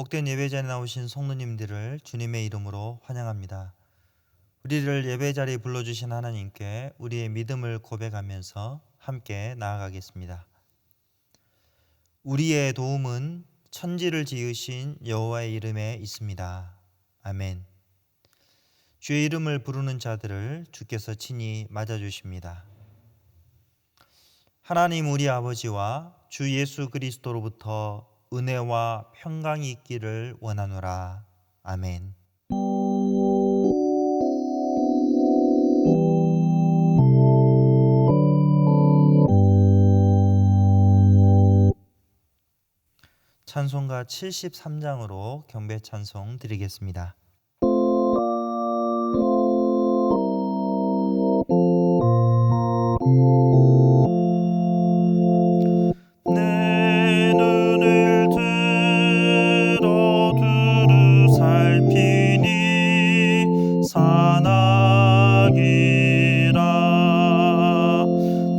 복된 예배자리에 나오신 성도님들을 주님의 이름으로 환영합니다. 우리를 예배 자리에 불러주신 하나님께 우리의 믿음을 고백하면서 함께 나아가겠습니다. 우리의 도움은 천지를 지으신 여호와의 이름에 있습니다. 아멘. 주의 이름을 부르는 자들을 주께서 친히 맞아주십니다. 하나님 우리 아버지와 주 예수 그리스도로부터 은혜와 평강이 있기를 원하노라. 아멘. 찬송가 73장으로 경배 찬송 드리겠습니다. 내 눈을 들어 두루 살피니 산악이라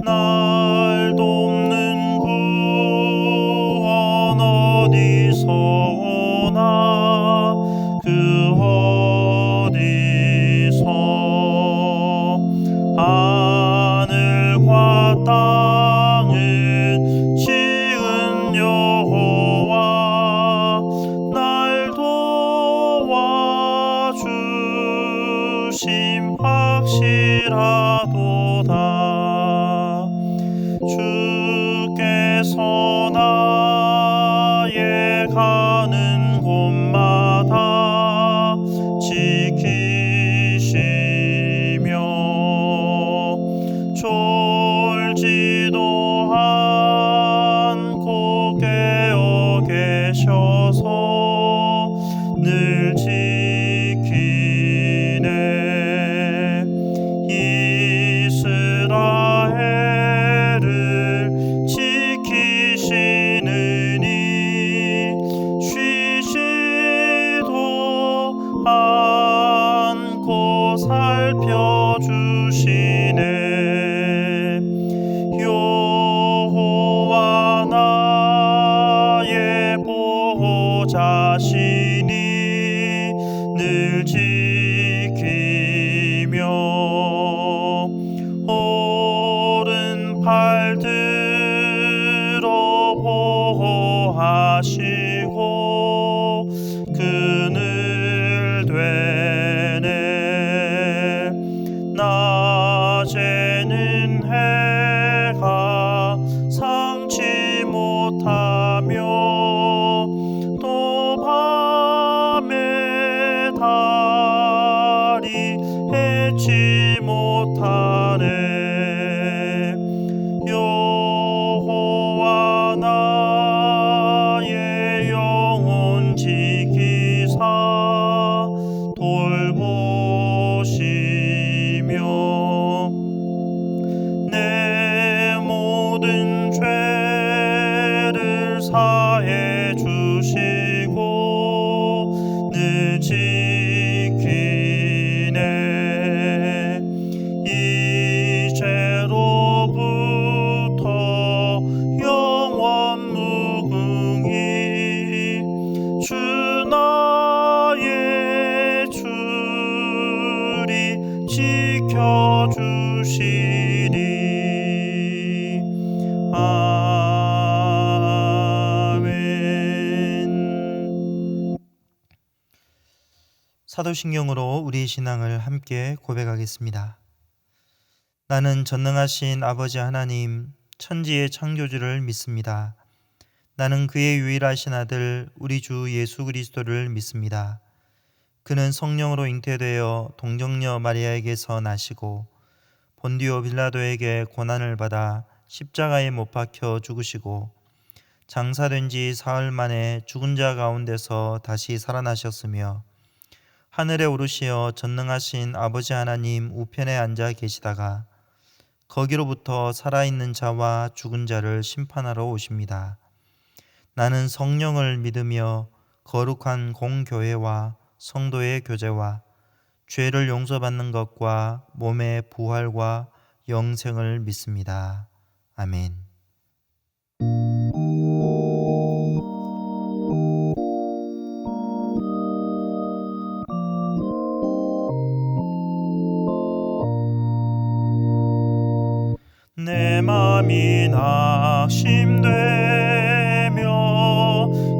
날 돕는 구원 어디서 오나 그 어디서 하늘과 땅을 지은 여호와 날 도와주심 확실하도다. 주께서 나의 가는 곳마다 지키시며 졸지도 않고 깨어 계셔서 늘 지키네. 이스라엘을 지키시느니 쉬지도 않고 살펴주시네. 여호와 나의 보호자시니 늘 지키며 오른팔 들어 보호하시고 그늘 되네. 낮에는 해가 상치 못하며 또 밤에 달이 해치 못하네. 여호와 나의 영혼 지키사 돌보시며 내 모든 죄를 사해 주시고 늘 지키네. 이제로부터 영원 무궁히 주 나의 주리 지켜주시리. 아멘. 사도신경으로 우리의 신앙을 함께 고백하겠습니다. 나는 전능하신 아버지 하나님 천지의 창조주를 믿습니다. 나는 그의 유일하신 아들 우리 주 예수 그리스도를 믿습니다. 그는 성령으로 잉태되어 동정녀 마리아에게서 나시고 본디오 빌라도에게 고난을 받아 십자가에 못 박혀 죽으시고 장사된 지 사흘 만에 죽은 자 가운데서 다시 살아나셨으며 하늘에 오르시어 전능하신 아버지 하나님 우편에 앉아 계시다가 거기로부터 살아있는 자와 죽은 자를 심판하러 오십니다. 나는 성령을 믿으며 거룩한 공교회와 성도의 교제와 죄를 용서받는 것과 몸의 부활과 영생을 믿습니다. 아멘. 맘이 낙심되며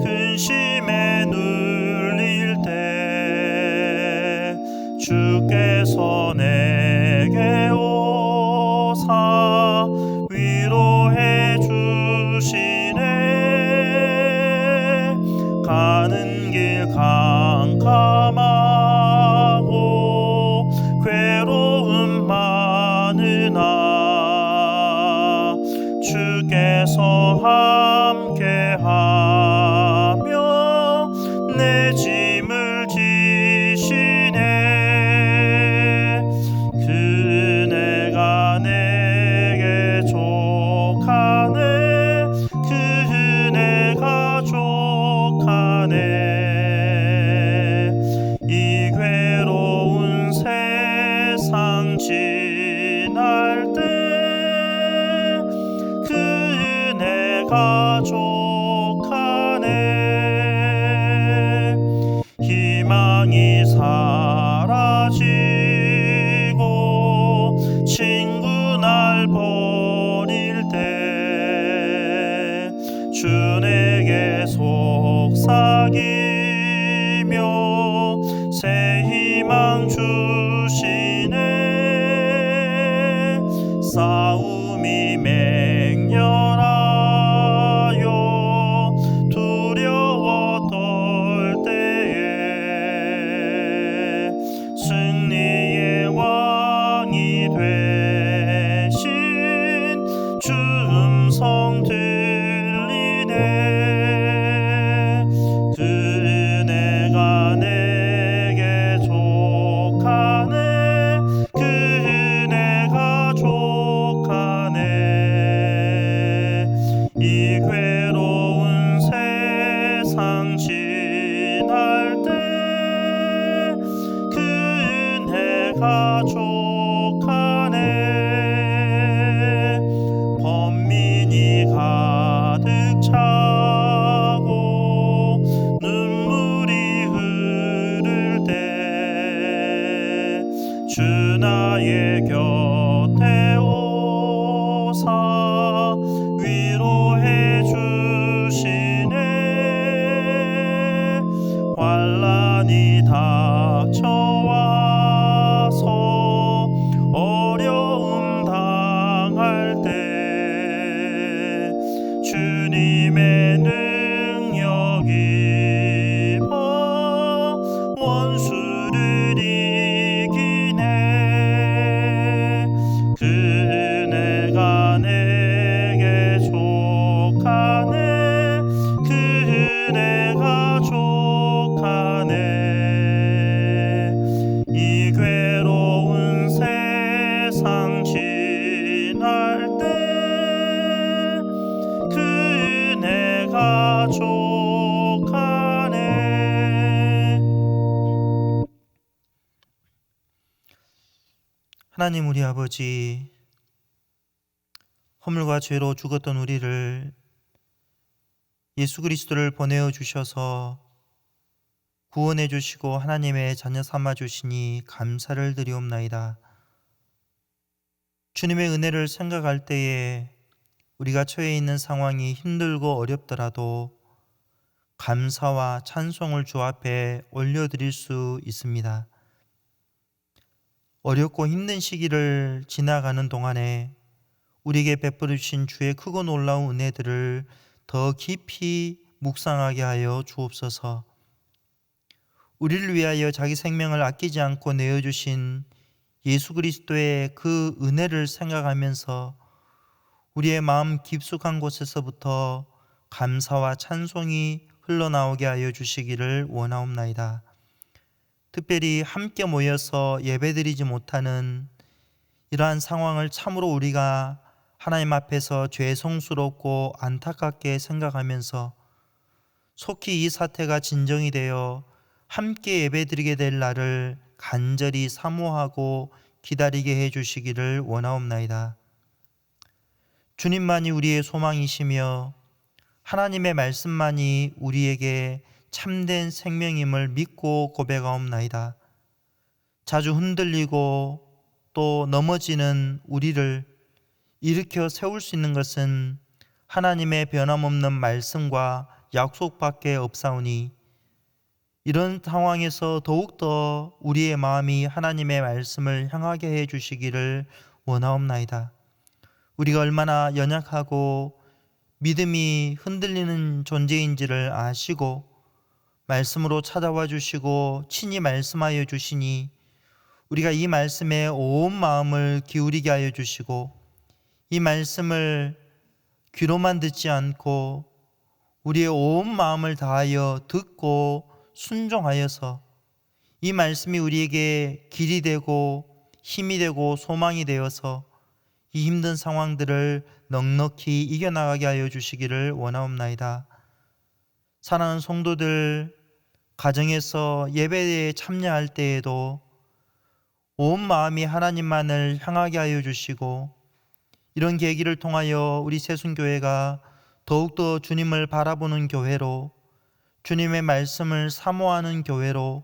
근심에 눌릴 때 주께서 내게 오사 위로해 주시네. 가는 길 캄캄하고 괴로움 많으나 주께서 함께하며 내 짐을 지시네. 그 은혜가 내게 족하네. 그 은혜가 족하네. 이 괴로운 세상 지날 때 그 은혜가 족하네. 희망이 사라지고 친구 날 버릴 때 주 내게 속삭이며 새 희망 주시네. 싸움이 맹렬하여 두려워 떨 때에 승리의 왕이 되신 주 음성 들리네. 그 은혜가 내게 족하네. 그 은혜가 족하네. 이 괴로운 세상 지날 때 그 은혜가 족하네. 번민이 가득 차고 눈물이 흐를 때 주 나의 곁에 오사 위로해 주시네. 환난이 닥쳐와서 어려움 당할 때 주님의 능력이 원수를 이기네. 그 은혜가 내게 족하네. 그 은혜가 족하네. 이 괴로운 세상 지날 때 그 은혜가 족하네. 하나님 우리 아버지, 허물과 죄로 죽었던 우리를 예수 그리스도를 보내어 주셔서 구원해 주시고 하나님의 자녀 삼아 주시니 감사를 드리옵나이다. 주님의 은혜를 생각할 때에 우리가 처해 있는 상황이 힘들고 어렵더라도 감사와 찬송을 주 앞에 올려드릴 수 있습니다. 어렵고 힘든 시기를 지나가는 동안에 우리에게 베풀어 주신 주의 크고 놀라운 은혜들을 더 깊이 묵상하게 하여 주옵소서. 우리를 위하여 자기 생명을 아끼지 않고 내어주신 예수 그리스도의 그 은혜를 생각하면서 우리의 마음 깊숙한 곳에서부터 감사와 찬송이 흘러나오게 하여 주시기를 원하옵나이다. 특별히 함께 모여서 예배드리지 못하는 이러한 상황을 참으로 우리가 하나님 앞에서 죄송스럽고 안타깝게 생각하면서 속히 이 사태가 진정이 되어 함께 예배드리게 될 날을 간절히 사모하고 기다리게 해 주시기를 원하옵나이다. 주님만이 우리의 소망이시며 하나님의 말씀만이 우리에게 참된 생명임을 믿고 고백하옵나이다. 자주 흔들리고 또 넘어지는 우리를 일으켜 세울 수 있는 것은 하나님의 변함없는 말씀과 약속밖에 없사오니 이런 상황에서 더욱더 우리의 마음이 하나님의 말씀을 향하게 해 주시기를 원하옵나이다. 우리가 얼마나 연약하고 믿음이 흔들리는 존재인지를 아시고 말씀으로 찾아와 주시고 친히 말씀하여 주시니 우리가 이 말씀에 온 마음을 기울이게 하여 주시고 이 말씀을 귀로만 듣지 않고 우리의 온 마음을 다하여 듣고 순종하여서 이 말씀이 우리에게 길이 되고 힘이 되고 소망이 되어서 이 힘든 상황들을 넉넉히 이겨나가게 하여 주시기를 원하옵나이다. 사랑하는 성도들, 가정에서 예배에 참여할 때에도 온 마음이 하나님만을 향하게 하여 주시고 이런 계기를 통하여 우리 새순교회가 더욱더 주님을 바라보는 교회로, 주님의 말씀을 사모하는 교회로,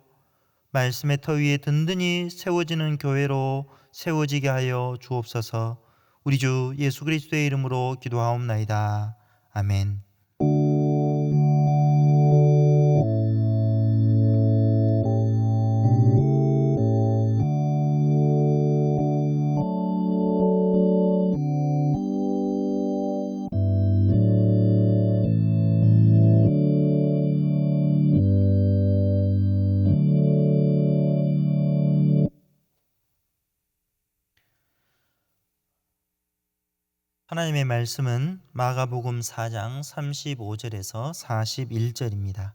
말씀의 터 위에 든든히 세워지는 교회로 세워지게 하여 주옵소서. 우리 주 예수 그리스도의 이름으로 기도하옵나이다. 아멘. 하나님의 말씀은 마가복음 4장 35절에서 41절입니다.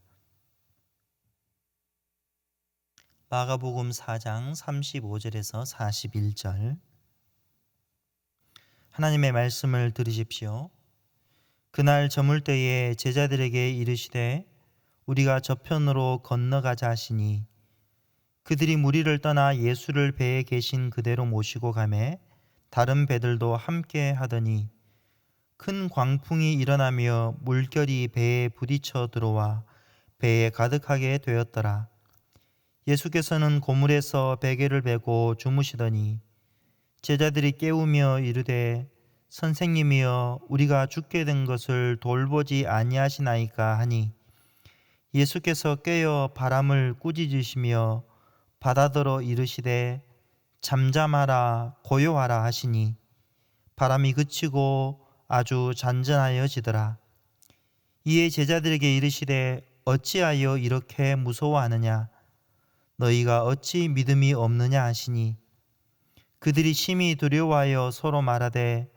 마가복음 4장 35절에서 41절. 하나님의 말씀을 들으십시오. 그날 저물 때에 제자들에게 이르시되 우리가 저편으로 건너가자 하시니 그들이 무리를 떠나 예수를 배에 계신 그대로 모시고 가매 다른 배들도 함께 하더니 큰 광풍이 일어나며 물결이 배에 부딪혀 들어와 배에 가득하게 되었더라. 예수께서는 고물에서 베개를 베고 주무시더니 제자들이 깨우며 이르되 선생님이여 우리가 죽게 된 것을 돌보지 아니하시나이까 하니 예수께서 깨어 바람을 꾸짖으시며 바다더러 이르시되 잠잠하라 고요하라 하시니 바람이 그치고 아주 잔잔하여지더라. 이에 제자들에게 이르시되 어찌하여 이렇게 무서워하느냐 너희가 어찌 믿음이 없느냐 하시니 그들이 심히 두려워하여 서로 말하되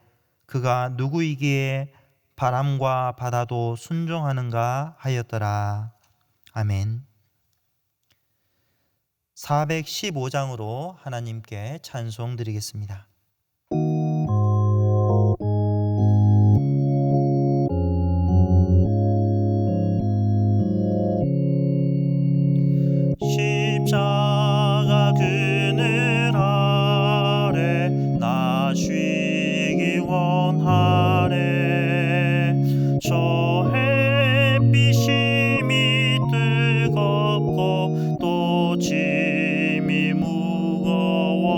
그가 누구이기에 바람과 바다도 순종하는가 하였더라. 아멘. 415장으로 하나님께 찬송 드리겠습니다. 십자가 그늘 아래 나 쉬기 원하네. 저 햇빛이 뜨겁고 또 짐이 무거워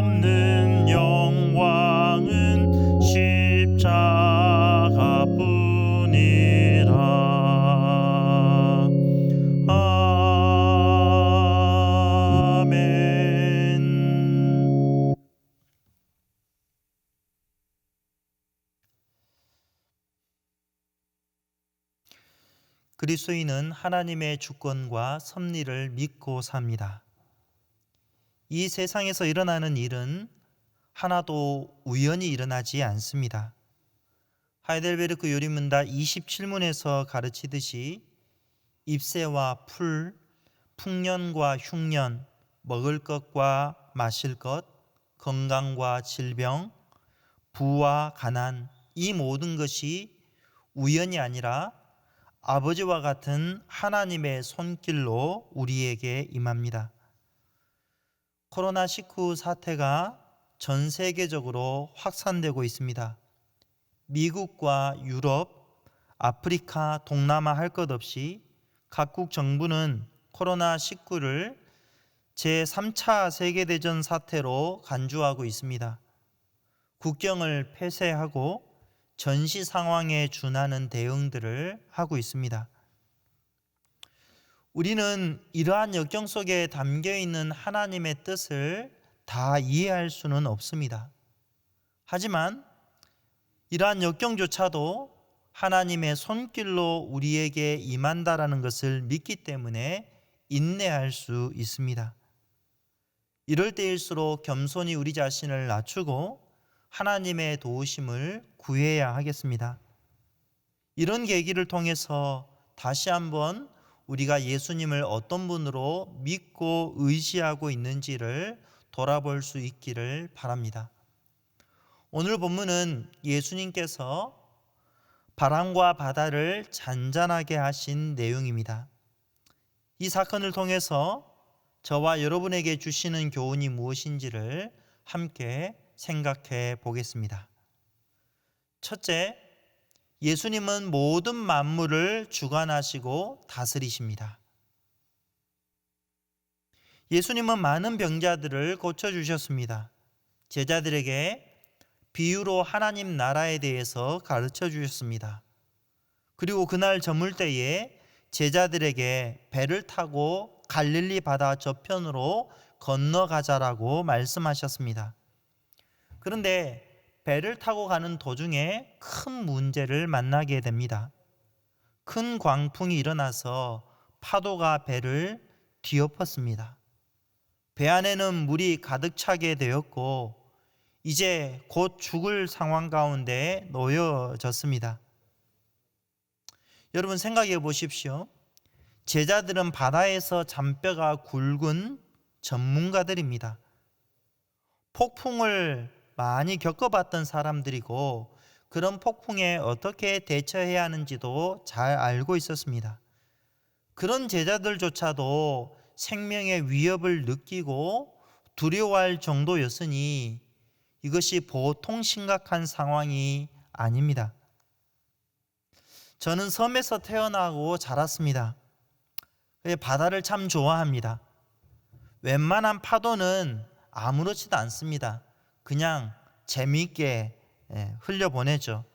없는 영광은 십자가뿐이라. 아멘. 그리스도인은 하나님의 주권과 섭리를 믿고 삽니다. 이 세상에서 일어나는 일은 하나도 우연히 일어나지 않습니다. 하이델베르크 요리문답 27문에서 가르치듯이 잎새와 풀, 풍년과 흉년, 먹을 것과 마실 것, 건강과 질병, 부와 가난, 이 모든 것이 우연이 아니라 아버지와 같은 하나님의 손길로 우리에게 임합니다. 코로나19 사태가 전 세계적으로 확산되고 있습니다. 미국과 유럽, 아프리카, 동남아 할 것 없이 각국 정부는 코로나19를 제3차 세계대전 사태로 간주하고 있습니다. 국경을 폐쇄하고 전시 상황에 준하는 대응들을 하고 있습니다. 우리는 이러한 역경 속에 담겨있는 하나님의 뜻을 다 이해할 수는 없습니다. 하지만 이러한 역경조차도 하나님의 손길로 우리에게 임한다라는 것을 믿기 때문에 인내할 수 있습니다. 이럴 때일수록 겸손히 우리 자신을 낮추고 하나님의 도우심을 구해야 하겠습니다. 이런 계기를 통해서 다시 한번 우리가 예수님을 어떤 분으로 믿고 의지하고 있는지를 돌아볼 수 있기를 바랍니다. 오늘 본문은 예수님께서 바람과 바다를 잔잔하게 하신 내용입니다. 이 사건을 통해서 저와 여러분에게 주시는 교훈이 무엇인지를 함께 생각해 보겠습니다. 첫째, 예수님은 모든 만물을 주관하시고 다스리십니다. 예수님은 많은 병자들을 고쳐주셨습니다. 제자들에게 비유로 하나님 나라에 대해서 가르쳐 주셨습니다. 그리고 그날 저물 때에 제자들에게 배를 타고 갈릴리 바다 저편으로 건너가자라고 말씀하셨습니다. 그런데 배를 타고 가는 도중에 큰 문제를 만나게 됩니다. 큰 광풍이 일어나서 파도가 배를 뒤엎었습니다. 배 안에는 물이 가득 차게 되었고 이제 곧 죽을 상황 가운데 놓여졌습니다. 여러분 생각해 보십시오. 제자들은 바다에서 잔뼈가 굵은 전문가들입니다. 폭풍을 많이 겪어봤던 사람들이고 그런 폭풍에 어떻게 대처해야 하는지도 잘 알고 있었습니다. 그런 제자들조차도 생명의 위협을 느끼고 두려워할 정도였으니 이것이 보통 심각한 상황이 아닙니다. 저는 섬에서 태어나고 자랐습니다. 바다를 참 좋아합니다. 웬만한 파도는 아무렇지도 않습니다. 그냥 재미있게 흘려보내죠.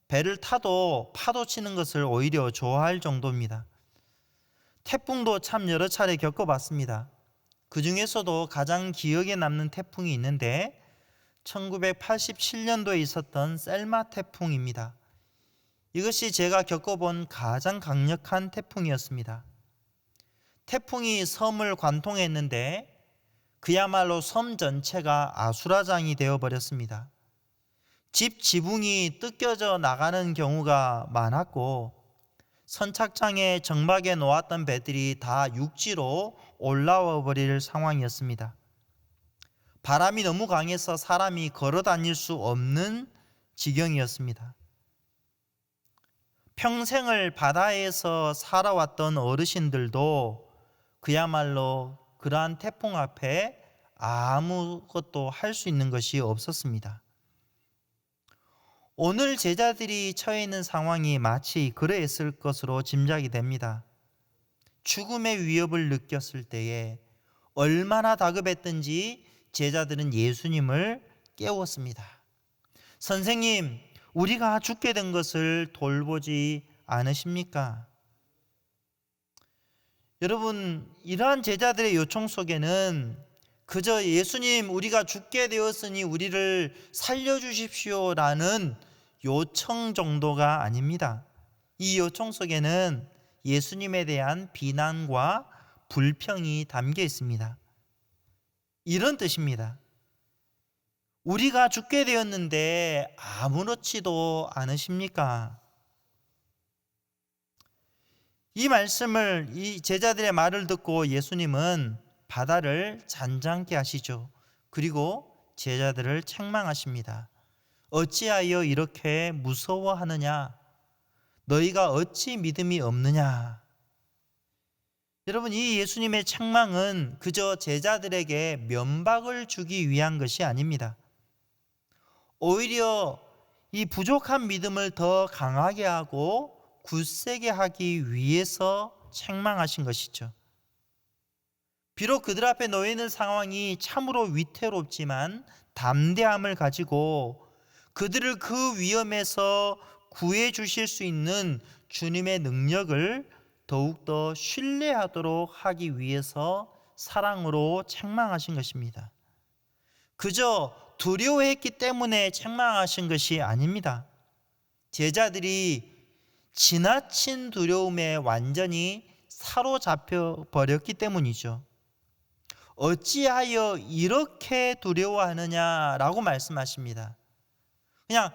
배를 타도 파도 치는 것을 오히려 좋아할 정도입니다. 태풍도 참 여러 차례 겪어봤습니다. 그 중에서도 가장 기억에 남는 태풍이 있는데 1987년도에 있었던 셀마 태풍입니다. 이것이 제가 겪어본 가장 강력한 태풍이었습니다. 태풍이 섬을 관통했는데 그야말로 섬 전체가 아수라장이 되어버렸습니다. 집 지붕이 뜯겨져 나가는 경우가 많았고 선착장에 정박해 놓았던 배들이 다 육지로 올라와 버릴 상황이었습니다. 바람이 너무 강해서 사람이 걸어 다닐 수 없는 지경이었습니다. 평생을 바다에서 살아왔던 어르신들도 그야말로 그러한 태풍 앞에 아무것도 할 수 있는 것이 없었습니다. 오늘 제자들이 처해 있는 상황이 마치 그러했을 것으로 짐작이 됩니다. 죽음의 위협을 느꼈을 때에 얼마나 다급했든지 제자들은 예수님을 깨웠습니다. 선생님, 우리가 죽게 된 것을 돌보지 않으십니까? 여러분, 이러한 제자들의 요청 속에는 그저 예수님, 우리가 죽게 되었으니 우리를 살려주십시오라는 요청 정도가 아닙니다. 이 요청 속에는 예수님에 대한 비난과 불평이 담겨 있습니다. 이런 뜻입니다. 우리가 죽게 되었는데 아무렇지도 않으십니까? 이 말씀을, 이 제자들의 말을 듣고 예수님은 바다를 잔잔케 하시죠. 그리고 제자들을 책망하십니다. 어찌하여 이렇게 무서워하느냐? 너희가 어찌 믿음이 없느냐? 여러분, 이 예수님의 책망은 그저 제자들에게 면박을 주기 위한 것이 아닙니다. 오히려 이 부족한 믿음을 더 강하게 하고 굳세게 하기 위해서 책망하신 것이죠. 비록 그들 앞에 놓여 있는 상황이 참으로 위태롭지만 담대함을 가지고 그들을 그 위험에서 구해 주실 수 있는 주님의 능력을 더욱더 신뢰하도록 하기 위해서 사랑으로 책망하신 것입니다. 그저 두려워했기 때문에 책망하신 것이 아닙니다. 제자들이 지나친 두려움에 완전히 사로잡혀 버렸기 때문이죠. 어찌하여 이렇게 두려워하느냐라고 말씀하십니다. 그냥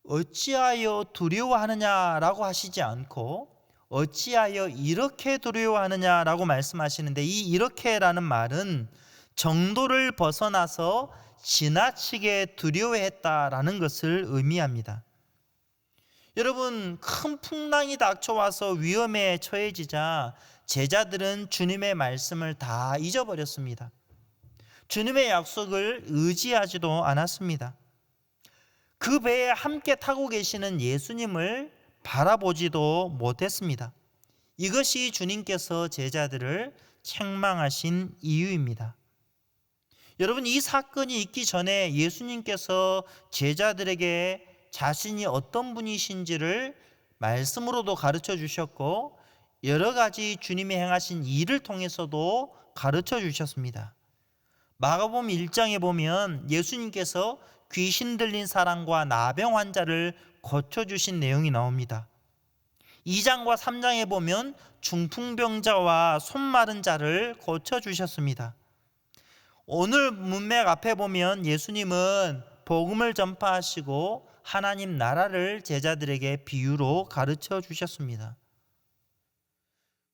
어찌하여 두려워하느냐라고 하시지 않고 어찌하여 이렇게 두려워하느냐라고 말씀하시는데, 이 이렇게라는 말은 정도를 벗어나서 지나치게 두려워했다라는 것을 의미합니다. 여러분, 큰 풍랑이 닥쳐와서 위험에 처해지자 제자들은 주님의 말씀을 다 잊어버렸습니다. 주님의 약속을 의지하지도 않았습니다. 그 배에 함께 타고 계시는 예수님을 바라보지도 못했습니다. 이것이 주님께서 제자들을 책망하신 이유입니다. 여러분, 이 사건이 있기 전에 예수님께서 제자들에게 자신이 어떤 분이신지를 말씀으로도 가르쳐 주셨고 여러 가지 주님이 행하신 일을 통해서도 가르쳐 주셨습니다. 마가복음 1장에 보면 예수님께서 귀신 들린 사람과 나병 환자를 고쳐주신 내용이 나옵니다. 2장과 3장에 보면 중풍병자와 손 마른 자를 고쳐주셨습니다. 오늘 문맥 앞에 보면 예수님은 복음을 전파하시고 하나님 나라를 제자들에게 비유로 가르쳐 주셨습니다.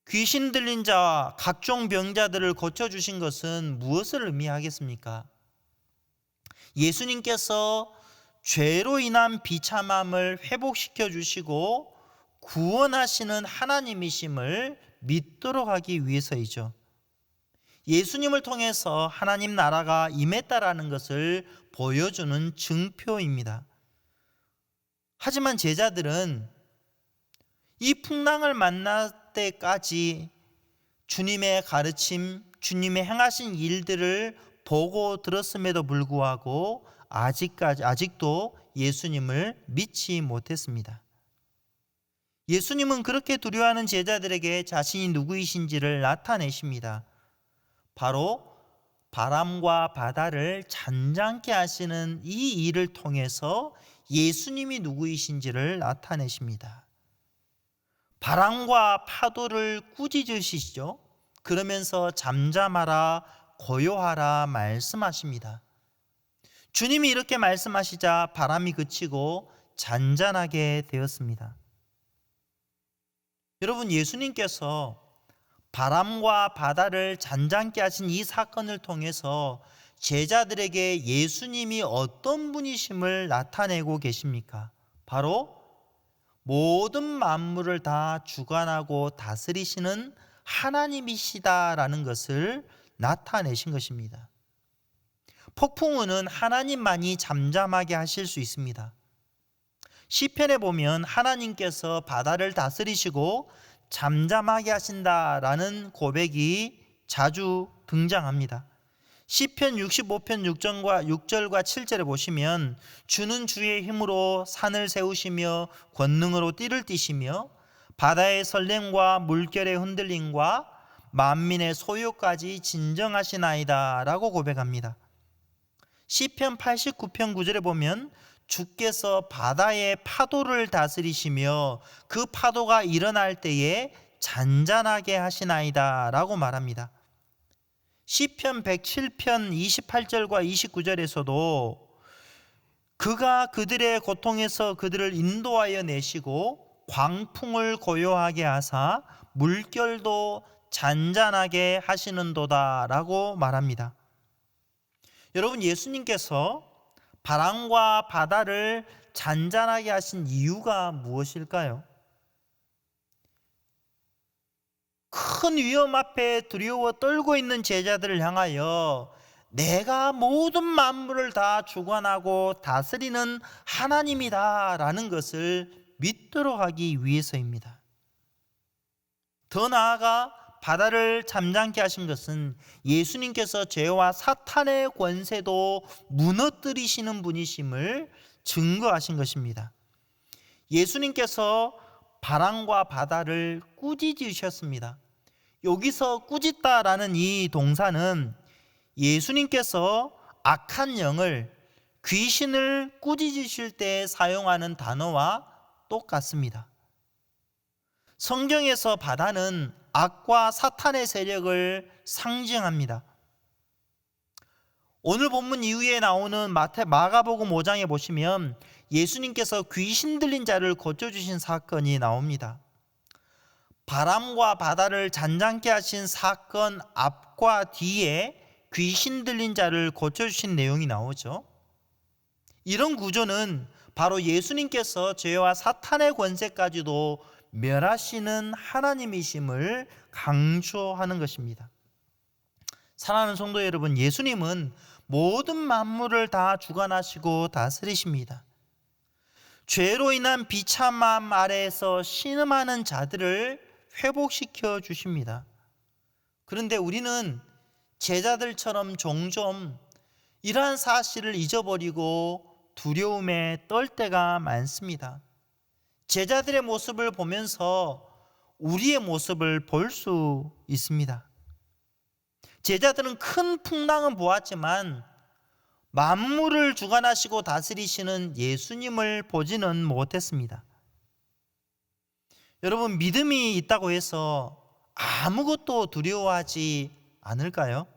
귀신 들린 자와 각종 병자들을 고쳐주신 것은 무엇을 의미하겠습니까? 예수님께서 죄로 인한 비참함을 회복시켜 주시고 구원하시는 하나님이심을 믿도록 하기 위해서이죠. 예수님을 통해서 하나님 나라가 임했다라는 것을 보여주는 증표입니다. 하지만 제자들은 이 풍랑을 만날 때까지 주님의 가르침, 주님의 행하신 일들을 보고 들었음에도 불구하고 아직도 예수님을 믿지 못했습니다. 예수님은 그렇게 두려워하는 제자들에게 자신이 누구이신지를 나타내십니다. 바로 바람과 바다를 잔잔케 하시는 이 일을 통해서 예수님이 누구이신지를 나타내십니다. 바람과 파도를 꾸짖으시죠. 그러면서 잠잠하라, 고요하라 말씀하십니다. 주님이 이렇게 말씀하시자 바람이 그치고 잔잔하게 되었습니다. 여러분, 예수님께서 바람과 바다를 잔잔케 하신 이 사건을 통해서 제자들에게 예수님이 어떤 분이심을 나타내고 계십니까? 바로 모든 만물을 다 주관하고 다스리시는 하나님이시다라는 것을 나타내신 것입니다. 폭풍우는 하나님만이 잠잠하게 하실 수 있습니다. 시편에 보면 하나님께서 바다를 다스리시고 잠잠하게 하신다라는 고백이 자주 등장합니다. 시편 65편 6절과 7절에 보시면 주는 주의 힘으로 산을 세우시며 권능으로 띠를 띠시며 바다의 설렘과 물결의 흔들림과 만민의 소요까지 진정하시나이다 라고 고백합니다. 시편 89편 9절에 보면 주께서 바다의 파도를 다스리시며 그 파도가 일어날 때에 잔잔하게 하시나이다 라고 말합니다. 시편 107편 28절과 29절에서도 그가 그들의 고통에서 그들을 인도하여 내시고 광풍을 고요하게 하사 물결도 잔잔하게 하시는도다 라고 말합니다. 여러분, 예수님께서 바람과 바다를 잔잔하게 하신 이유가 무엇일까요? 큰 위험 앞에 두려워 떨고 있는 제자들을 향하여 내가 모든 만물을 다 주관하고 다스리는 하나님이다 라는 것을 믿도록 하기 위해서입니다. 더 나아가 바다를 잠잠케 하신 것은 예수님께서 죄와 사탄의 권세도 무너뜨리시는 분이심을 증거하신 것입니다. 예수님께서 바람과 바다를 꾸짖으셨습니다. 여기서 꾸짖다라는 이 동사는 예수님께서 악한 영을, 귀신을 꾸짖으실 때 사용하는 단어와 똑같습니다. 성경에서 바다는 악과 사탄의 세력을 상징합니다. 오늘 본문 이후에 나오는 마가복음 5장에 보시면 예수님께서 귀신 들린 자를 고쳐주신 사건이 나옵니다. 바람과 바다를 잔잔케 하신 사건 앞과 뒤에 귀신 들린 자를 고쳐주신 내용이 나오죠. 이런 구조는 바로 예수님께서 죄와 사탄의 권세까지도 멸하시는 하나님이심을 강조하는 것입니다. 사랑하는 성도 여러분, 예수님은 모든 만물을 다 주관하시고 다스리십니다. 죄로 인한 비참함 아래에서 신음하는 자들을 회복시켜 주십니다. 그런데 우리는 제자들처럼 종종 이러한 사실을 잊어버리고 두려움에 떨 때가 많습니다. 제자들의 모습을 보면서 우리의 모습을 볼 수 있습니다. 제자들은 큰 풍랑은 보았지만 만물을 주관하시고 다스리시는 예수님을 보지는 못했습니다. 여러분, 믿음이 있다고 해서 아무것도 두려워하지 않을까요?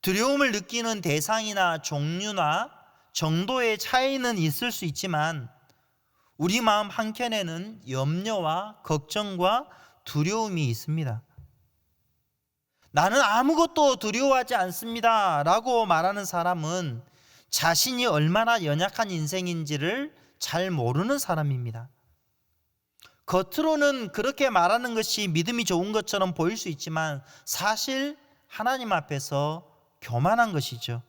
두려움을 느끼는 대상이나 종류나 정도의 차이는 있을 수 있지만 우리 마음 한켠에는 염려와 걱정과 두려움이 있습니다. 나는 아무것도 두려워하지 않습니다 라고 말하는 사람은 자신이 얼마나 연약한 인생인지를 잘 모르는 사람입니다. 겉으로는 그렇게 말하는 것이 믿음이 좋은 것처럼 보일 수 있지만 사실 하나님 앞에서 교만한 것이죠.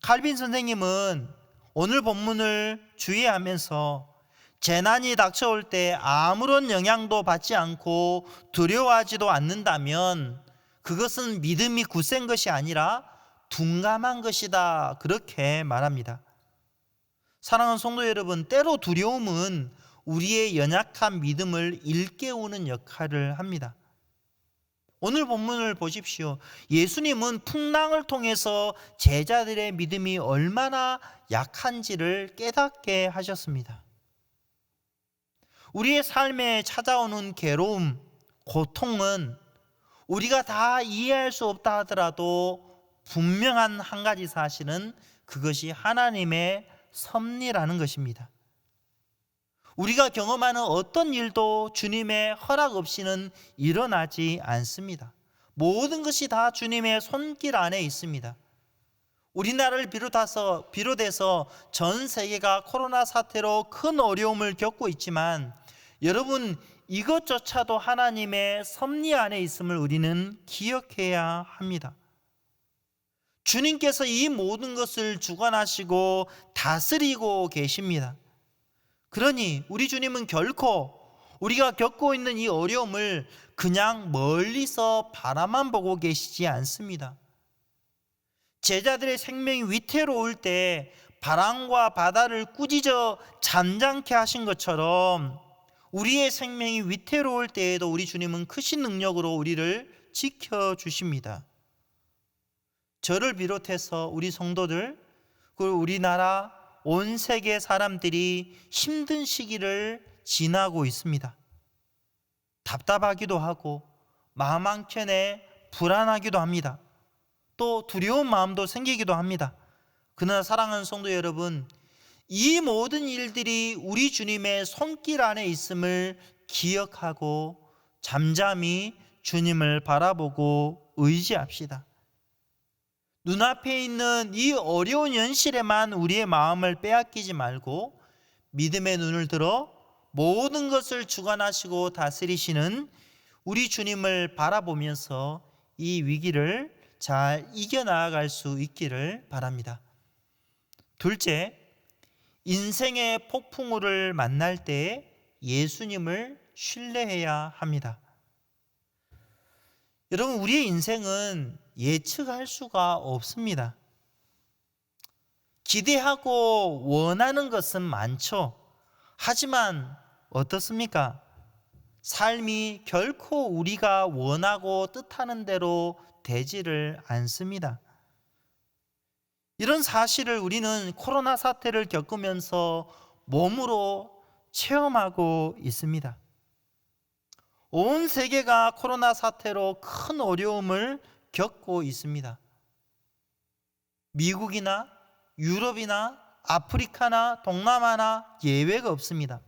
칼빈 선생님은 오늘 본문을 주의하면서 재난이 닥쳐올 때 아무런 영향도 받지 않고 두려워하지도 않는다면 그것은 믿음이 굳센 것이 아니라 둔감한 것이다, 그렇게 말합니다. 사랑하는 성도 여러분, 때로 두려움은 우리의 연약한 믿음을 일깨우는 역할을 합니다. 오늘 본문을 보십시오. 예수님은 풍랑을 통해서 제자들의 믿음이 얼마나 약한지를 깨닫게 하셨습니다. 우리의 삶에 찾아오는 괴로움, 고통은 우리가 다 이해할 수 없다 하더라도 분명한 한 가지 사실은 그것이 하나님의 섭리라는 것입니다. 우리가 경험하는 어떤 일도 주님의 허락 없이는 일어나지 않습니다. 모든 것이 다 주님의 손길 안에 있습니다. 우리나라를 비롯해서 전 세계가 코로나 사태로 큰 어려움을 겪고 있지만 여러분, 이것조차도 하나님의 섭리 안에 있음을 우리는 기억해야 합니다. 주님께서 이 모든 것을 주관하시고 다스리고 계십니다. 그러니 우리 주님은 결코 우리가 겪고 있는 이 어려움을 그냥 멀리서 바라만 보고 계시지 않습니다. 제자들의 생명이 위태로울 때 바람과 바다를 꾸짖어 잠잠케 하신 것처럼 우리의 생명이 위태로울 때에도 우리 주님은 크신 능력으로 우리를 지켜주십니다. 저를 비롯해서 우리 성도들, 그리고 우리나라 온 세계 사람들이 힘든 시기를 지나고 있습니다. 답답하기도 하고 마음 한켠에 불안하기도 합니다. 또 두려운 마음도 생기기도 합니다. 그러나 사랑하는 성도 여러분, 이 모든 일들이 우리 주님의 손길 안에 있음을 기억하고 잠잠히 주님을 바라보고 의지합시다. 눈앞에 있는 이 어려운 현실에만 우리의 마음을 빼앗기지 말고 믿음의 눈을 들어 모든 것을 주관하시고 다스리시는 우리 주님을 바라보면서 이 위기를 잘 이겨나갈 수 있기를 바랍니다. 둘째, 인생의 폭풍우를 만날 때 예수님을 신뢰해야 합니다. 여러분, 우리의 인생은 예측할 수가 없습니다. 기대하고 원하는 것은 많죠. 하지만 어떻습니까? 삶이 결코 우리가 원하고 뜻하는 대로 되지를 않습니다. 이런 사실을 우리는 코로나 사태를 겪으면서 몸으로 체험하고 있습니다. 온 세계가 코로나 사태로 큰 어려움을 겪고 있습니다. 미국이나 유럽이나 아프리카나 동남아나 예외가 없습니다.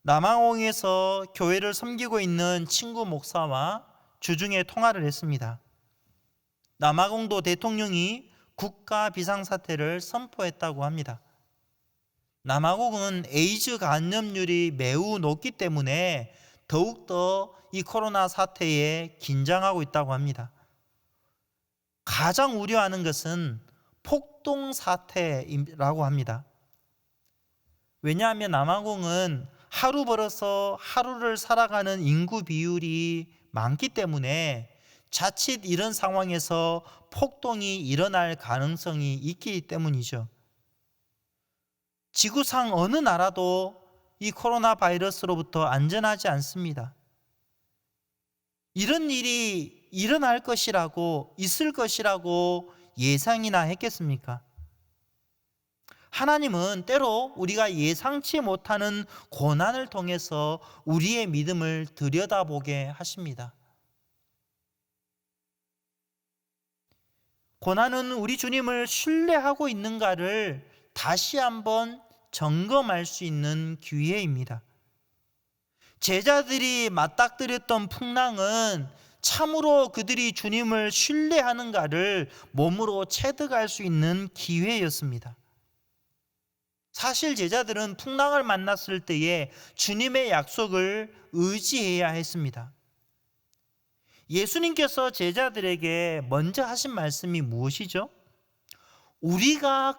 남아공에서 교회를 섬기고 있는 친구 목사와 주중에 통화를 했습니다. 남아공도 대통령이 국가 비상사태를 선포했다고 합니다. 남아공은 에이즈 감염률이 매우 높기 때문에 더욱더 이 코로나 사태에 긴장하고 있다고 합니다. 가장 우려하는 것은 폭동 사태라고 합니다. 왜냐하면 남아공은 하루 벌어서 하루를 살아가는 인구 비율이 많기 때문에 자칫 이런 상황에서 폭동이 일어날 가능성이 있기 때문이죠. 지구상 어느 나라도 이 코로나 바이러스로부터 안전하지 않습니다. 이런 일이 일어날 것이라고, 있을 것이라고 예상이나 했겠습니까? 하나님은 때로 우리가 예상치 못하는 고난을 통해서 우리의 믿음을 들여다보게 하십니다. 고난은 우리 주님을 신뢰하고 있는가를 다시 한번 점검할 수 있는 기회입니다. 제자들이 맞닥뜨렸던 풍랑은 참으로 그들이 주님을 신뢰하는가를 몸으로 체득할 수 있는 기회였습니다. 사실 제자들은 풍랑을 만났을 때에 주님의 약속을 의지해야 했습니다. 예수님께서 제자들에게 먼저 하신 말씀이 무엇이죠? 우리가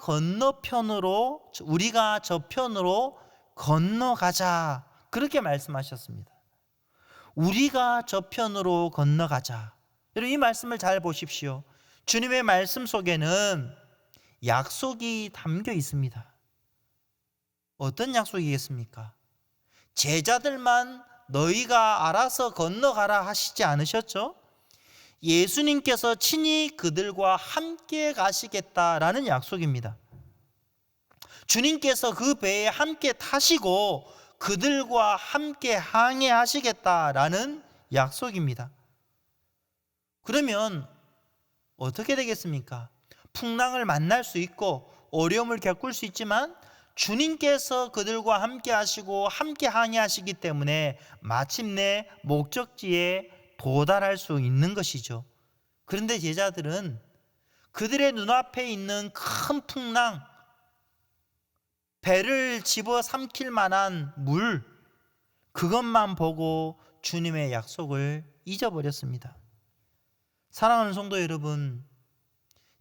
저편으로 건너가자, 그렇게 말씀하셨습니다. 우리가 저편으로 건너가자. 여러분, 이 말씀을 잘 보십시오. 주님의 말씀 속에는 약속이 담겨 있습니다. 어떤 약속이겠습니까? 제자들만 너희가 알아서 건너가라 하시지 않으셨죠? 예수님께서 친히 그들과 함께 가시겠다라는 약속입니다. 주님께서 그 배에 함께 타시고 그들과 함께 항해하시겠다라는 약속입니다. 그러면 어떻게 되겠습니까? 풍랑을 만날 수 있고 어려움을 겪을 수 있지만 주님께서 그들과 함께 하시고 함께 항해하시기 때문에 마침내 목적지에 도달할 수 있는 것이죠. 그런데 제자들은 그들의 눈앞에 있는 큰 풍랑, 배를 집어삼킬 만한 물, 그것만 보고 주님의 약속을 잊어버렸습니다. 사랑하는 성도 여러분,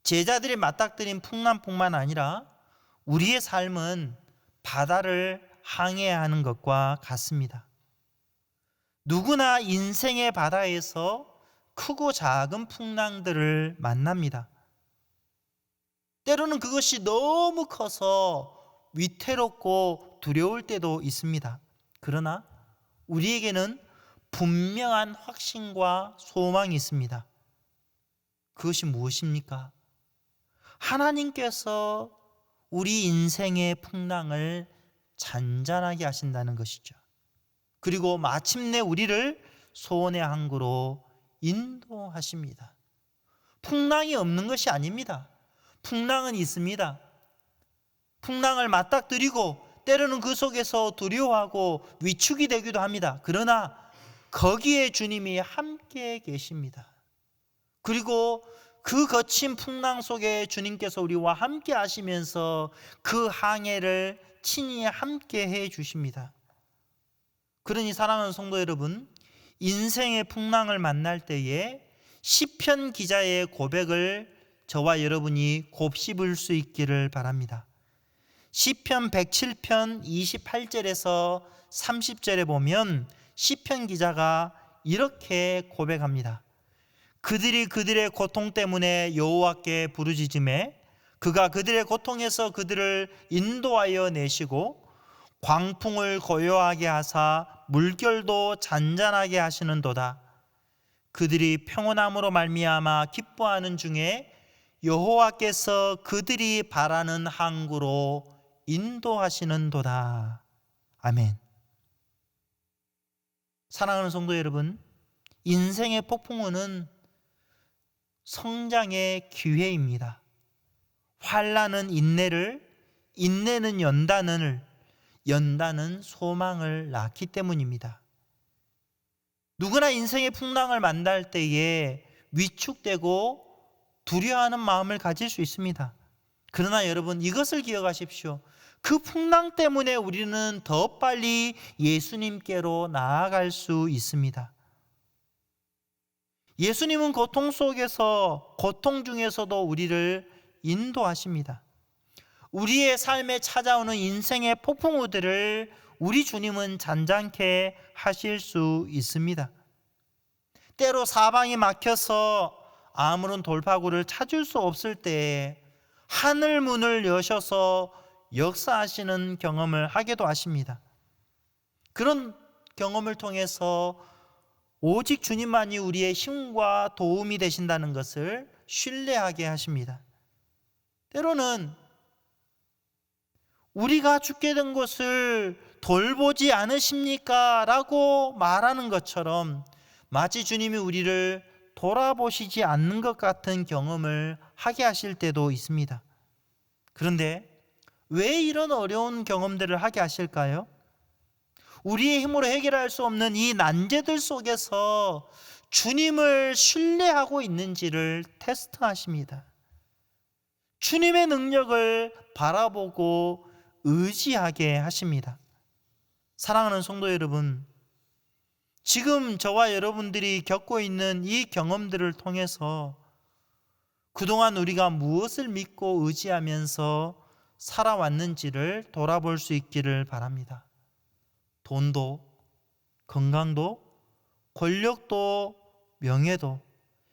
제자들이 맞닥뜨린 풍랑뿐만 아니라 우리의 삶은 바다를 항해해야 하는 것과 같습니다. 누구나 인생의 바다에서 크고 작은 풍랑들을 만납니다. 때로는 그것이 너무 커서 위태롭고 두려울 때도 있습니다. 그러나 우리에게는 분명한 확신과 소망이 있습니다. 그것이 무엇입니까? 하나님께서 우리 인생의 풍랑을 잔잔하게 하신다는 것이죠. 그리고 마침내 우리를 소원의 항구로 인도하십니다. 풍랑이 없는 것이 아닙니다. 풍랑은 있습니다. 풍랑을 맞닥뜨리고 때로는 그 속에서 두려워하고 위축이 되기도 합니다. 그러나 거기에 주님이 함께 계십니다. 그리고 그 거친 풍랑 속에 주님께서 우리와 함께 하시면서 그 항해를 친히 함께 해 주십니다. 그러니 사랑하는 성도 여러분, 인생의 풍랑을 만날 때에 시편 기자의 고백을 저와 여러분이 곱씹을 수 있기를 바랍니다. 시편 107편 28절에서 30절에 보면 시편 기자가 이렇게 고백합니다. 그들이 그들의 고통 때문에 여호와께 부르짖음에 그가 그들의 고통에서 그들을 인도하여 내시고 광풍을 고요하게 하사 물결도 잔잔하게 하시는도다. 그들이 평온함으로 말미암아 기뻐하는 중에 여호와께서 그들이 바라는 항구로 인도하시는도다. 아멘. 사랑하는 성도 여러분, 인생의 폭풍우는 성장의 기회입니다. 환난은 인내를, 인내는 연단을, 연단은 소망을 낳기 때문입니다. 누구나 인생의 풍랑을 만날 때에 위축되고 두려워하는 마음을 가질 수 있습니다. 그러나 여러분, 이것을 기억하십시오. 그 풍랑 때문에 우리는 더 빨리 예수님께로 나아갈 수 있습니다. 예수님은 고통 속에서, 고통 중에서도 우리를 인도하십니다. 우리의 삶에 찾아오는 인생의 폭풍우들을 우리 주님은 잔잔케 하실 수 있습니다. 때로 사방이 막혀서 아무런 돌파구를 찾을 수 없을 때에 하늘 문을 여셔서 역사하시는 경험을 하기도 하십니다. 그런 경험을 통해서 오직 주님만이 우리의 힘과 도움이 되신다는 것을 신뢰하게 하십니다. 때로는 우리가 죽게 된 것을 돌보지 않으십니까? 라고 말하는 것처럼 마치 주님이 우리를 돌아보시지 않는 것 같은 경험을 하게 하실 때도 있습니다. 그런데 왜 이런 어려운 경험들을 하게 하실까요? 우리의 힘으로 해결할 수 없는 이 난제들 속에서 주님을 신뢰하고 있는지를 테스트하십니다. 주님의 능력을 바라보고 의지하게 하십니다. 사랑하는 성도 여러분, 지금 저와 여러분들이 겪고 있는 이 경험들을 통해서 그동안 우리가 무엇을 믿고 의지하면서 살아왔는지를 돌아볼 수 있기를 바랍니다. 돈도, 건강도, 권력도, 명예도,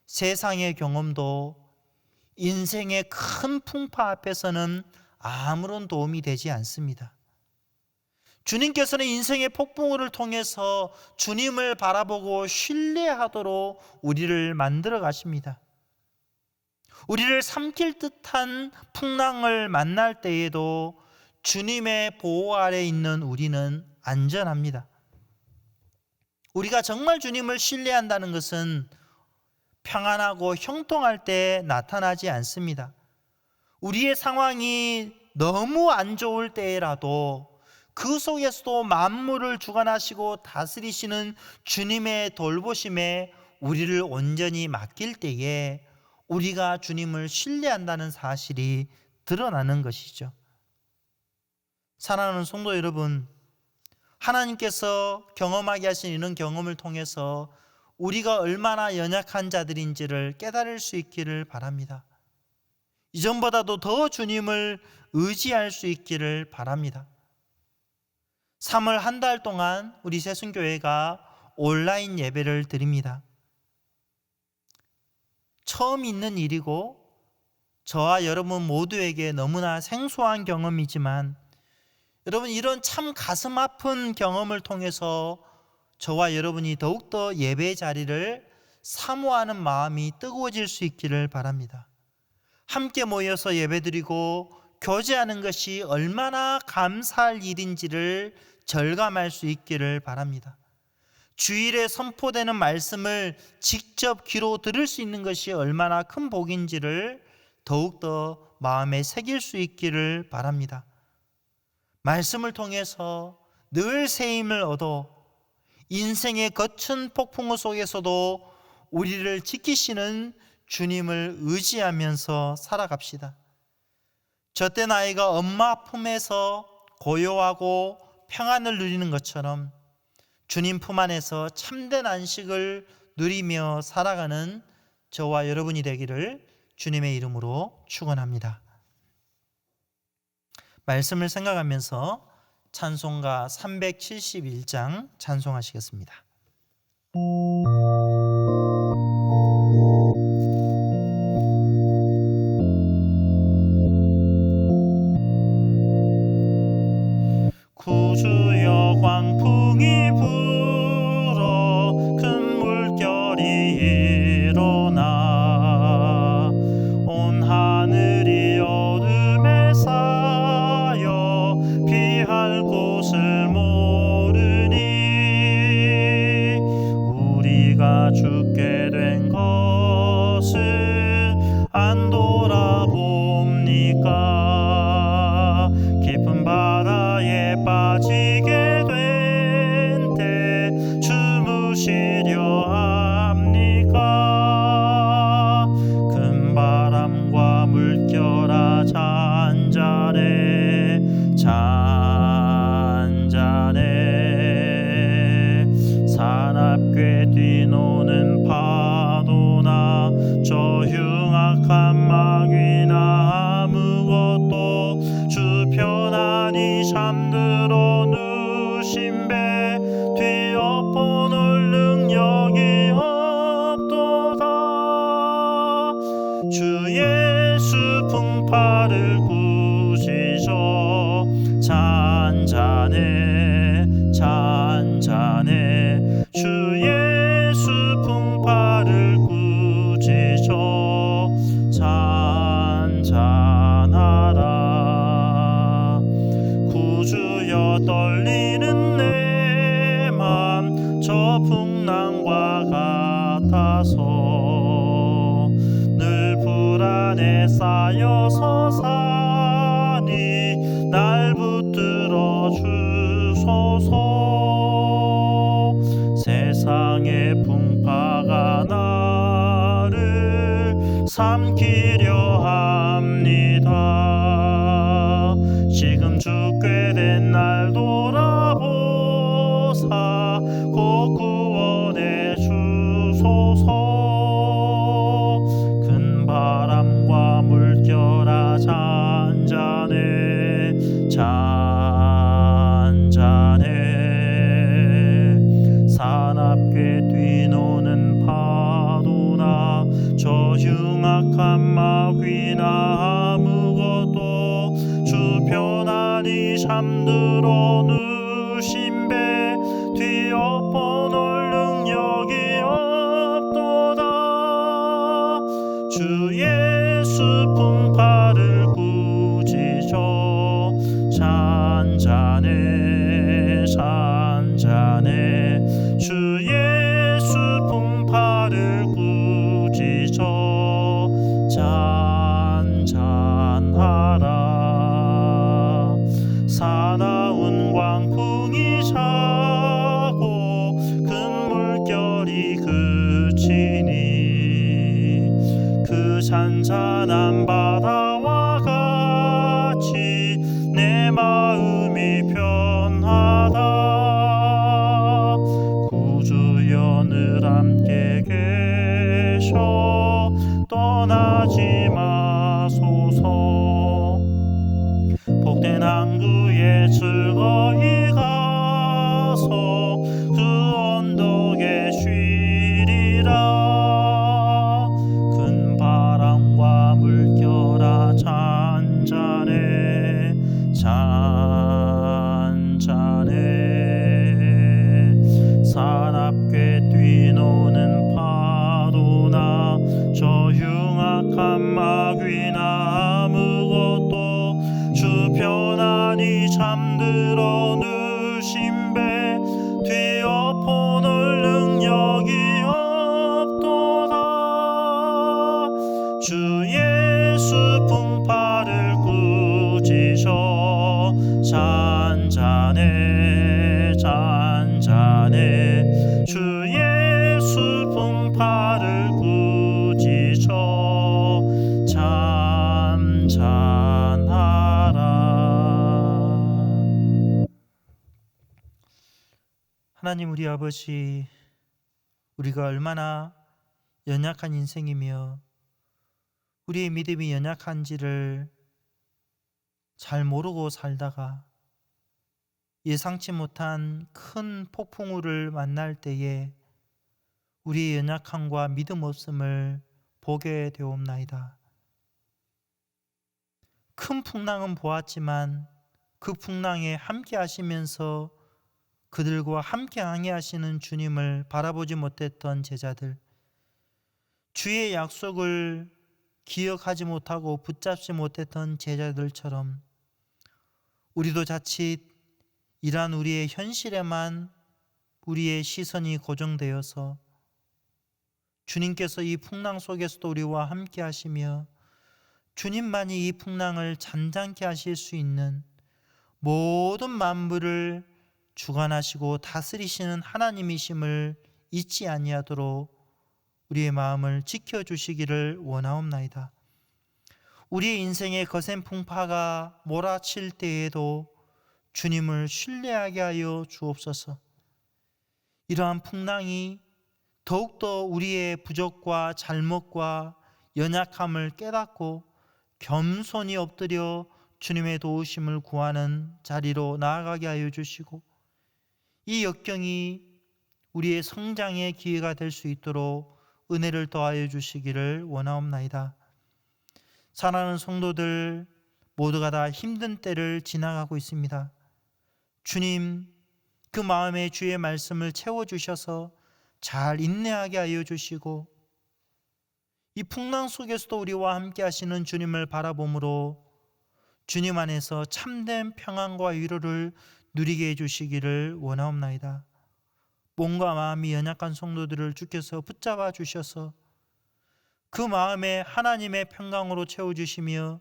세상의 경험도 인생의 큰 풍파 앞에서는 아무런 도움이 되지 않습니다. 주님께서는 인생의 폭풍우를 통해서 주님을 바라보고 신뢰하도록 우리를 만들어 가십니다. 우리를 삼킬 듯한 풍랑을 만날 때에도 주님의 보호 아래 있는 우리는 안전합니다. 우리가 정말 주님을 신뢰한다는 것은 평안하고 형통할 때 나타나지 않습니다. 우리의 상황이 너무 안 좋을 때라도 그 속에서도 만물을 주관하시고 다스리시는 주님의 돌보심에 우리를 온전히 맡길 때에 우리가 주님을 신뢰한다는 사실이 드러나는 것이죠. 사랑하는 성도 여러분, 하나님께서 경험하게 하신 이런 경험을 통해서 우리가 얼마나 연약한 자들인지를 깨달을 수 있기를 바랍니다. 이전보다도 더 주님을 의지할 수 있기를 바랍니다. 3월 한 달 동안 우리 새순교회가 온라인 예배를 드립니다. 처음 있는 일이고 저와 여러분 모두에게 너무나 생소한 경험이지만, 여러분 이런 참 가슴 아픈 경험을 통해서 저와 여러분이 더욱더 예배 자리를 사모하는 마음이 뜨거워질 수 있기를 바랍니다. 함께 모여서 예배드리고 교제하는 것이 얼마나 감사할 일인지를 절감할 수 있기를 바랍니다. 주일에 선포되는 말씀을 직접 귀로 들을 수 있는 것이 얼마나 큰 복인지를 더욱더 마음에 새길 수 있기를 바랍니다. 말씀을 통해서 늘 새 힘을 얻어 인생의 거친 폭풍우 속에서도 우리를 지키시는 주님을 의지하면서 살아갑시다. 저때 나이가 엄마 품에서 고요하고 평안을 누리는 것처럼 주님 품 안에서 참된 안식을 누리며 살아가는 저와 여러분이 되기를 주님의 이름으로 축원합니다. 말씀을 생각하면서 찬송가 371장 찬송하시겠습니다. 구주여 광풍이 불어 큰 물결이 일어나 온 하늘이 어둠에 쌓여 피할 곳을 모르니 우리가 죽게 된 것을 안 돌아봅니까? 깊은 바다에 빠지게 된 때 주무시려 합니까? 큰 바람과 물결아 잔잔해 잔잔해 사납게 뒤노는 파도나 저 흉악한 마귀나 아무것도 주 편안히 잠들어 누신 배 뒤엎어놓을 능력이 없도다. 주 예수 풍파를 꾸짖어 잔잔해 잔잔해 주 예수 풍파를 꾸짖어 잔잔하라. 구주여 떨리는 내 맘 저 풍랑과 같아서 늘 불안에 쌓여서 사니 날 붙들어 주소서. 세상의 풍파가 나를 삼키려 합니다. 지금 죽게 된 날 돌아보사 곧 구원해 주소서. 큰 바람과 물결아 잔잔해 잔잔해 사납게 뒤노는 파도나 저 흉악한 마귀나 아무것도 주 편안히 잠들어 누신 배 뒤엎어놓을 능력이 없도다. 주 예수 풍파를 꾸짖어 잔잔해 잔잔해 주 예수 풍파를 꾸짖어 잔잔하라. 사나운 광풍이 자고 큰 물결이 그치니 그 잔잔한 바다와 같이 내 마음이 편하다. 구주여 늘 함께 계셔 떠나지 마소서. 복된 항구에 즐거이 가 그 언덕에 쉬리라. 큰 바람과 물결아 잔잔해 잔잔해. 사납게 뛰노는 파도나 저 흉악한 마귀나 아무것도 주 편안히 잠들어 누신 배 뒤엎어놓을 능력이 없도다. 주 예수 풍파를 꾸짖어 잔잔해 잔잔해. 주 예수 풍파를 꾸짖어 잠잠하라. 하나님 우리 아버지, 우리가 얼마나 연약한 인생이며 우리의 믿음이 연약한지를 잘 모르고 살다가 예상치 못한 큰 폭풍우를 만날 때에 우리의 연약함과 믿음 없음을 보게 되옵나이다. 큰 풍랑은 보았지만 그 풍랑에 함께 하시면서 그들과 함께 항해하시는 주님을 바라보지 못했던 제자들, 주의 약속을 기억하지 못하고 붙잡지 못했던 제자들처럼 우리도 자칫 이러한 우리의 현실에만 우리의 시선이 고정되어서 주님께서 이 풍랑 속에서도 우리와 함께 하시며 주님만이 이 풍랑을 잔잔케 하실 수 있는 모든 만물을 주관하시고 다스리시는 하나님이심을 잊지 아니하도록 우리의 마음을 지켜주시기를 원하옵나이다. 우리의 인생의 거센 풍파가 몰아칠 때에도 주님을 신뢰하게 하여 주옵소서. 이러한 풍랑이 더욱더 우리의 부족과 잘못과 연약함을 깨닫고 겸손히 엎드려 주님의 도우심을 구하는 자리로 나아가게 하여 주시고, 이 역경이 우리의 성장의 기회가 될 수 있도록 은혜를 더하여 주시기를 원하옵나이다. 사랑하는 성도들 모두가 다 힘든 때를 지나가고 있습니다. 주님, 그 마음에 주의 말씀을 채워주셔서 잘 인내하게 하여 주시고, 이 풍랑 속에서도 우리와 함께 하시는 주님을 바라봄으로 주님 안에서 참된 평안과 위로를 누리게 해주시기를 원하옵나이다. 몸과 마음이 연약한 성도들을 주께서 붙잡아 주셔서 그 마음에 하나님의 평강으로 채워주시며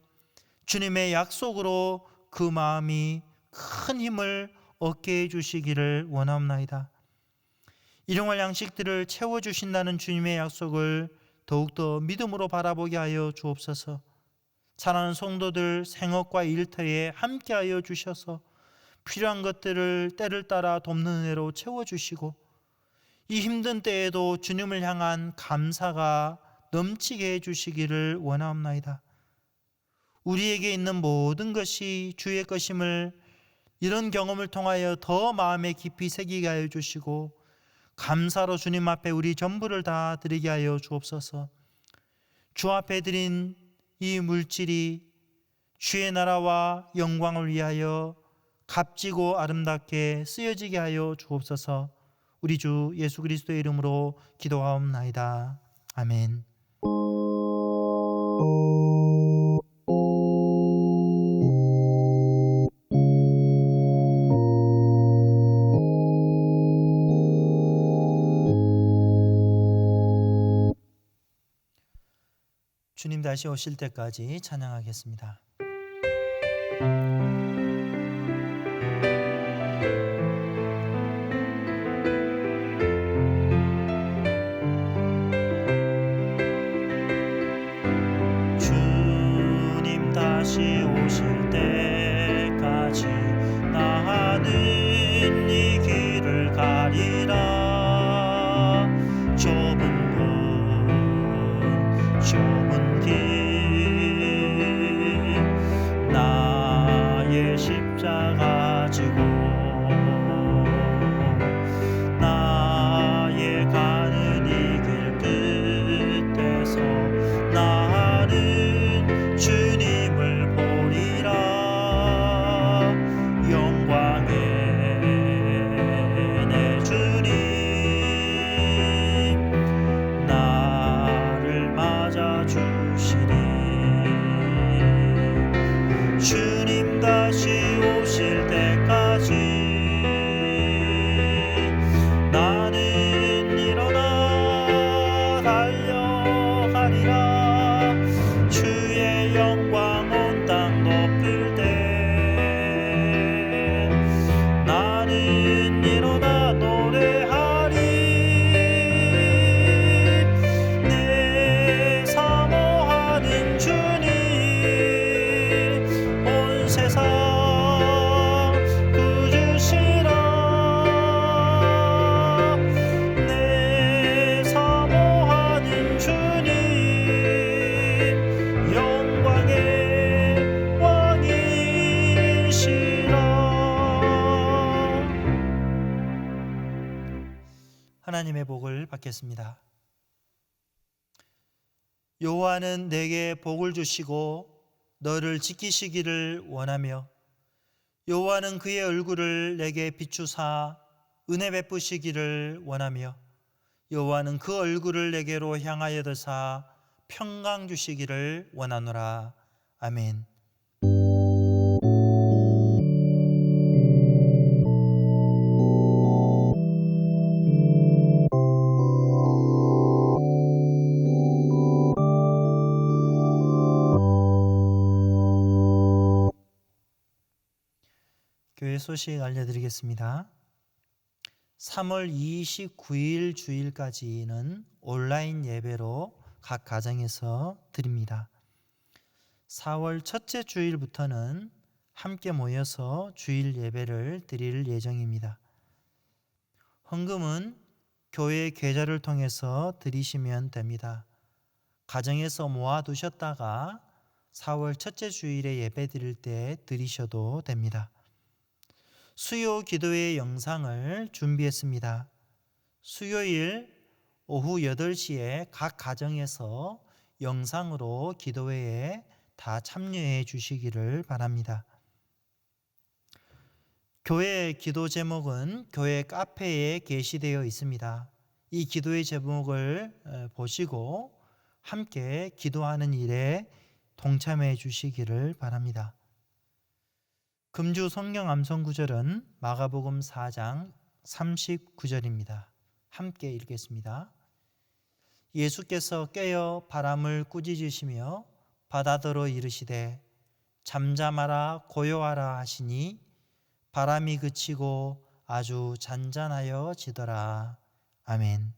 주님의 약속으로 그 마음이 큰 힘을 얻게 해주시기를 원하옵나이다. 일용할 양식들을 채워주신다는 주님의 약속을 더욱더 믿음으로 바라보게 하여 주옵소서. 사랑하는 성도들 생업과 일터에 함께하여 주셔서 필요한 것들을 때를 따라 돕는 은혜로 채워주시고, 이 힘든 때에도 주님을 향한 감사가 넘치게 해주시기를 원하옵나이다. 우리에게 있는 모든 것이 주의 것임을 이런 경험을 통하여 더 마음에 깊이 새기게 하여 주시고, 감사로 주님 앞에 우리 전부를 다 드리게 하여 주옵소서. 주 앞에 드린 이 물질이 주의 나라와 영광을 위하여 값지고 아름답게 쓰여지게 하여 주옵소서. 우리 주 예수 그리스도의 이름으로 기도하옵나이다. 아멘. 주님 다시 오실 때까지 찬양하겠습니다. 주님 다시 오실 때까지 나는 이 길을 가리라. 좁은 길 나의 십자가 지고 하나님의 복을 받겠습니다. 여호와는 내게 복을 주시고 너를 지키시기를 원하며 여호와는 그의 얼굴을 내게 비추사 은혜 베푸시기를 원하며 여호와는 그 얼굴을 내게로 향하여 드사 평강 주시기를 원하노라. 아멘. 교회 소식 알려드리겠습니다. 3월 29일 주일까지는 온라인 예배로 각 가정에서 드립니다. 4월 첫째 주일부터는 함께 모여서 주일 예배를 드릴 예정입니다. 헌금은 교회 계좌를 통해서 드리시면 됩니다. 가정에서 모아두셨다가 4월 첫째 주일에 예배 드릴 때 드리셔도 됩니다. 수요 기도회 영상을 준비했습니다. 수요일 오후 8시에 각 가정에서 영상으로 기도회에 다 참여해 주시기를 바랍니다. 교회 기도 제목은 교회 카페에 게시되어 있습니다. 이 기도의 제목을 보시고 함께 기도하는 일에 동참해 주시기를 바랍니다. 금주 성경 암송 구절은 마가복음 4장 39절입니다. 함께 읽겠습니다. 예수께서 깨어 바람을 꾸짖으시며 바다더러 이르시되 잠잠하라 고요하라 하시니 바람이 그치고 아주 잔잔하여 지더라. 아멘.